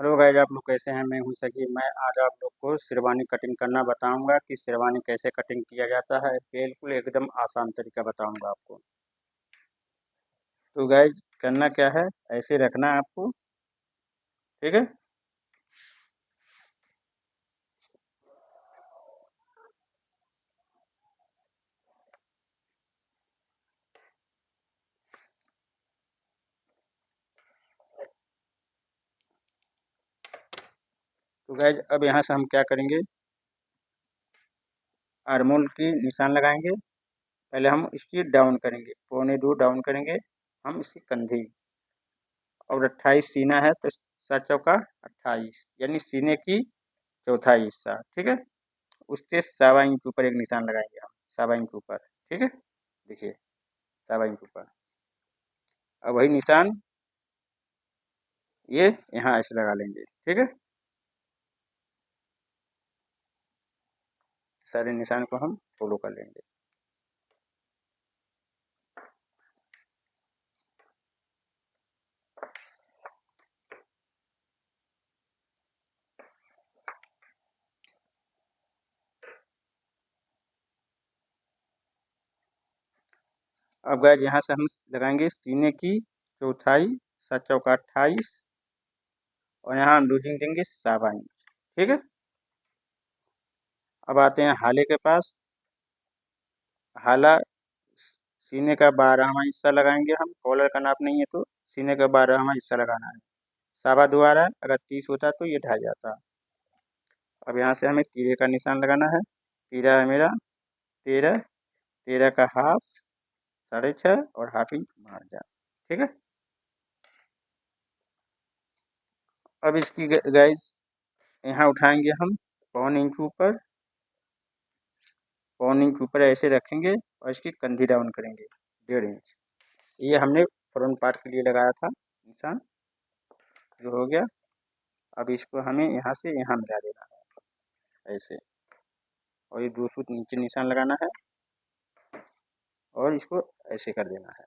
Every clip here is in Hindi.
हेलो गाइस, आप लोग कैसे हैं? मैं हूं सकी। मैं आज आप लोग को शेरवानी कटिंग करना बताऊंगा कि शेरवानी कैसे कटिंग किया जाता है। बिल्कुल एकदम आसान तरीका बताऊंगा आपको। तो गाइस, करना क्या है, ऐसे रखना है आपको। ठीक है। तो गाइस, अब यहाँ से हम क्या करेंगे, आर्मोल की निशान लगाएंगे। पहले हम इसकी डाउन करेंगे, 1.25 डाउन करेंगे हम इसकी कंधी। और 28 सीना है तो 7 चौका 28, यानी सीने की चौथा हिस्सा। ठीक है। उससे 1.25 इंच ऊपर एक निशान लगाएंगे हम, 1.25 इंच ऊपर। ठीक है। देखिए, 1.25 इंच ऊपर। अब वही निशान ये यहाँ ऐसे लगा लेंगे। ठीक है। सारे निशान को हम फॉलो कर लेंगे। अब गाइस, यहाँ से हम लगाएंगे सीने की चौथाई, 7 चौका 28। और यहाँ हम लूजिंग देंगे 1.25 इंच। ठीक है। अब आते हैं हाले के पास। हाला सीने का 12वां हिस्सा लगाएंगे हम। कॉलर का नाप नहीं है तो सीने का 12वां हिस्सा लगाना है। 2.25 अगर 30 होता तो ये ढाई जाता। अब यहाँ से हमें तीरे का निशान लगाना है। तीरा है मेरा 13। 13 का हाफ 6.5 और हाफ इंच मार्जिन। ठीक है। अब इसकी गाइस यहाँ उठाएंगे हम 1.25 इंच ऊपर। 1.25 इंच ऊपर ऐसे रखेंगे और इसकी कंधी डाउन करेंगे 1.5 इंच। ये हमने फ्रंट पार्ट के लिए लगाया था निशान, जो हो गया। अब इसको हमें यहाँ से यहाँ मिला देना है ऐसे। और ये 2 फुट नीचे निशान लगाना है और इसको ऐसे कर देना है।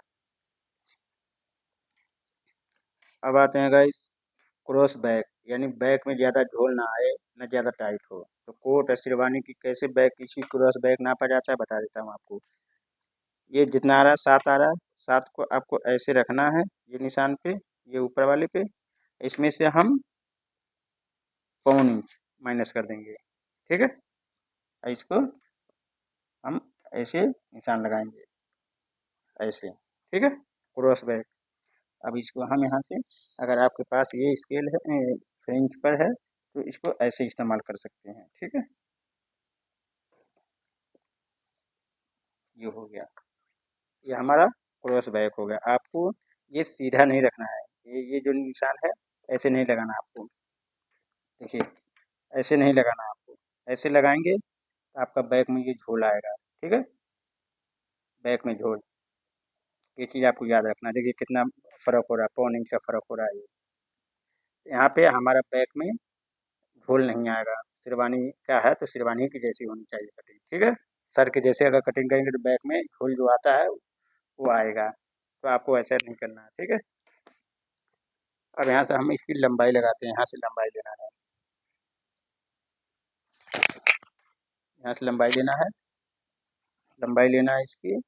अब आते हैं गाइस क्रॉस बैक, यानी बैक में ज़्यादा झोल ना आए, ना ज़्यादा टाइट हो। तो कोट और शेरवानी की कैसे बैक इसी क्रॉस बैक नापा जाता है बता देता हूँ आपको। ये जितना आ रहा है 7 आ रहा है, 7 को आपको ऐसे रखना है ये निशान पे, ये ऊपर वाले पे। इसमें से हम 1.25 इंच माइनस कर देंगे। ठीक है। और इसको हम ऐसे निशान लगाएंगे ऐसे। ठीक है। Cross back. अब इसको हम यहाँ से, अगर आपके पास ये स्केल है, फ्रेंच पर है, तो इसको ऐसे इस्तेमाल कर सकते हैं। ठीक है। ये हो गया, ये हमारा क्रॉस बैक हो गया। आपको ये सीधा नहीं रखना है, ये जो निशान है ऐसे नहीं लगाना आपको। देखिए, ऐसे नहीं लगाना आपको। ऐसे लगाएंगे तो आपका बैक में ये झोल आएगा। ठीक है। बैक में झोल, ये चीज़ आपको याद रखना है। देखिए कितना फ़र्क हो रहा है, 1.25 इंच का फ़र्क हो रहा है। यहाँ पे हमारा बैक में झोल नहीं आएगा। शेरवानी क्या है तो शेरवानी की जैसी होनी चाहिए कटिंग। ठीक है। सर के जैसे अगर कटिंग करेंगे तो बैक में झोल जो आता है वो आएगा। तो आपको ऐसा नहीं करना है। ठीक है। अब यहाँ से हम इसकी लंबाई लगाते हैं। यहाँ से लंबाई लेना है, यहाँ से लंबाई लेना है। लंबाई लेना है इसकी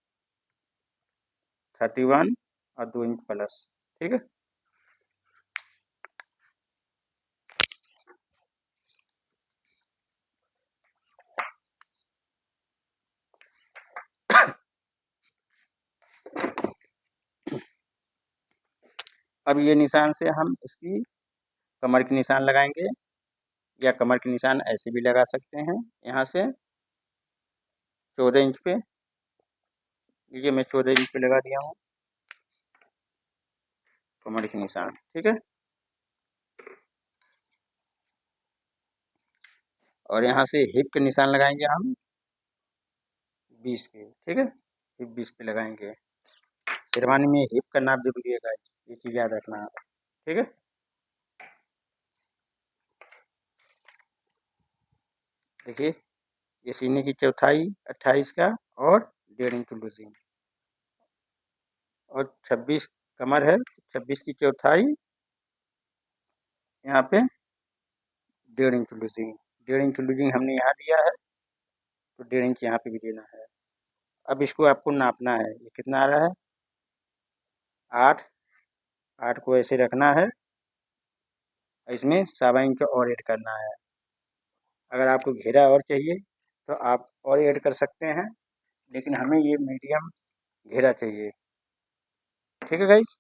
31 और 2 इंच प्लस। ठीक है। अब ये निशान से हम इसकी कमर की निशान लगाएंगे, या कमर की निशान ऐसे भी लगा सकते हैं। यहाँ से 14 इंच पे, ये मैं 14 इंच पे लगा दिया हूँ कमर की निशान। ठीक है। और यहाँ से हिप के निशान लगाएंगे हम 20 पे। ठीक है। हिप 20 पे लगाएंगे। शेरवानी में हिप का नाप जरूरी है गाइस, ये चीज़ याद रखना है। ठीक है। देखिए, ये सीने की चौथाई 28 का और 1.5 इंच लूजिंग। और 26 कमर है, 26 की चौथाई यहाँ पे 1.5 इंच लूजिंग, 1.5 इंच लूजिंग हमने यहाँ दिया है, तो 1.5 इंच यहाँ पे भी देना है। अब इसको आपको नापना है, ये कितना आ रहा है 8, 8 को ऐसे रखना है, इसमें 1.25 इंच और ऐड करना है। अगर आपको घेरा और चाहिए तो आप और ऐड कर सकते हैं, लेकिन हमें ये मीडियम घेरा चाहिए। ठीक है गाइस,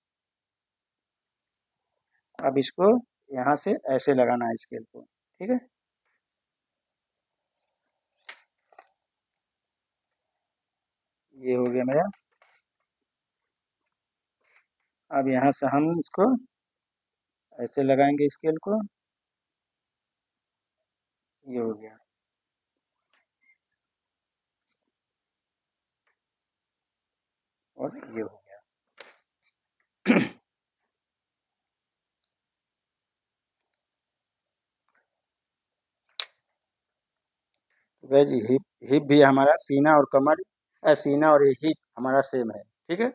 अब इसको यहाँ से ऐसे लगाना है स्केल को। ठीक है, ये हो गया मेरा। अब यहाँ से हम इसको ऐसे लगाएंगे स्केल को, ये हो गया। और ये हो गया। तो गाइस हिप हिप भी हमारा सीना और कमर, सीना और हिप हमारा सेम है। ठीक है,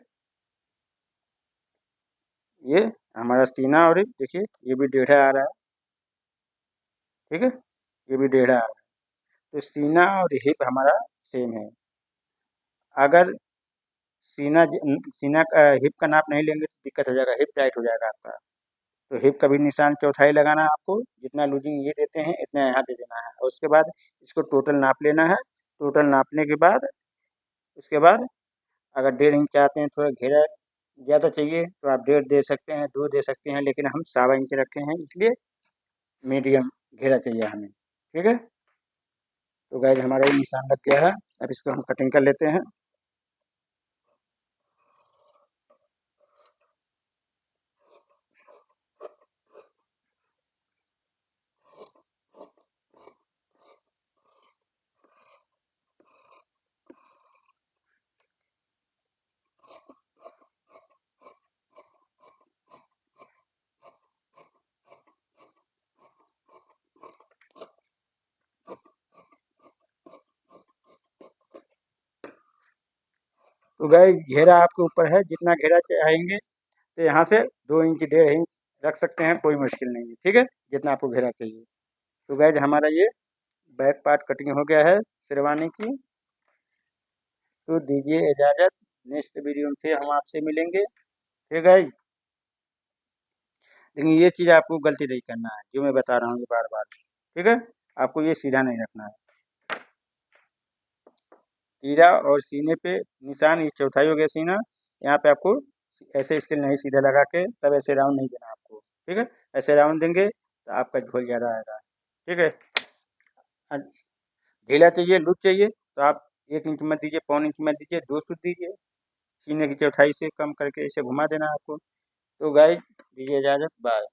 ये हमारा सीना और हिप देखिए, ये भी 1.5 आ रहा है। ठीक है, ये भी 1.5 आ रहा है, तो सीना और हिप हमारा सेम है। अगर सीना का हिप का नाप नहीं लेंगे तो दिक्कत हो जाएगा, हिप टाइट हो जाएगा आपका। तो हिप का भी निशान चौथाई लगाना है आपको, जितना लूजिंग ये देते हैं इतना यहाँ दे देना है, और उसके बाद इसको टोटल नाप लेना है। टोटल नापने के बाद उसके बाद अगर 1.5 इंच चाहते हैं, थोड़ा घेरा ज़्यादा चाहिए तो आप 1.5 दे सकते हैं, 2 दे सकते हैं, लेकिन हम 1.25 इंच रखे हैं, इसलिए मीडियम घेरा चाहिए हमें। ठीक है, तो गाइस हमारा ये निशान लग गया है। अब इसको हम कटिंग कर लेते हैं। तो गाइस घेरा आपके ऊपर है, जितना घेरा चाहेंगे तो यहाँ से 2 इंच 1.5 इंच रख सकते हैं, कोई मुश्किल नहीं है। ठीक है, जितना आपको घेरा चाहिए। तो गाइस हमारा ये बैक पार्ट कटिंग हो गया है शेरवानी की। तो दीजिए इजाज़त, नेक्स्ट वीडियो में फिर हम आपसे मिलेंगे। ठीक है, लेकिन ये चीज़ आपको गलती नहीं करना है, जो मैं बता रहा हूँ ये बार बार। ठीक है, आपको ये सीधा नहीं रखना है। तीरा और सीने पे निशान, ये चौथाई हो गया सीना, यहाँ पे आपको ऐसे स्केल नहीं सीधा लगा के तब ऐसे राउंड नहीं देना आपको। ठीक है, ऐसे राउंड देंगे तो आपका झोल ज़्यादा आएगा। ठीक है, और ढीला चाहिए लूज चाहिए तो आप 1 इंच मत दीजिए, 1.25 इंच मत दीजिए, 2 सूत दीजिए। सीने की चौथाई से कम करके इसे घुमा देना आपको। तो गाइस दीजिए इजाज़त, बाय।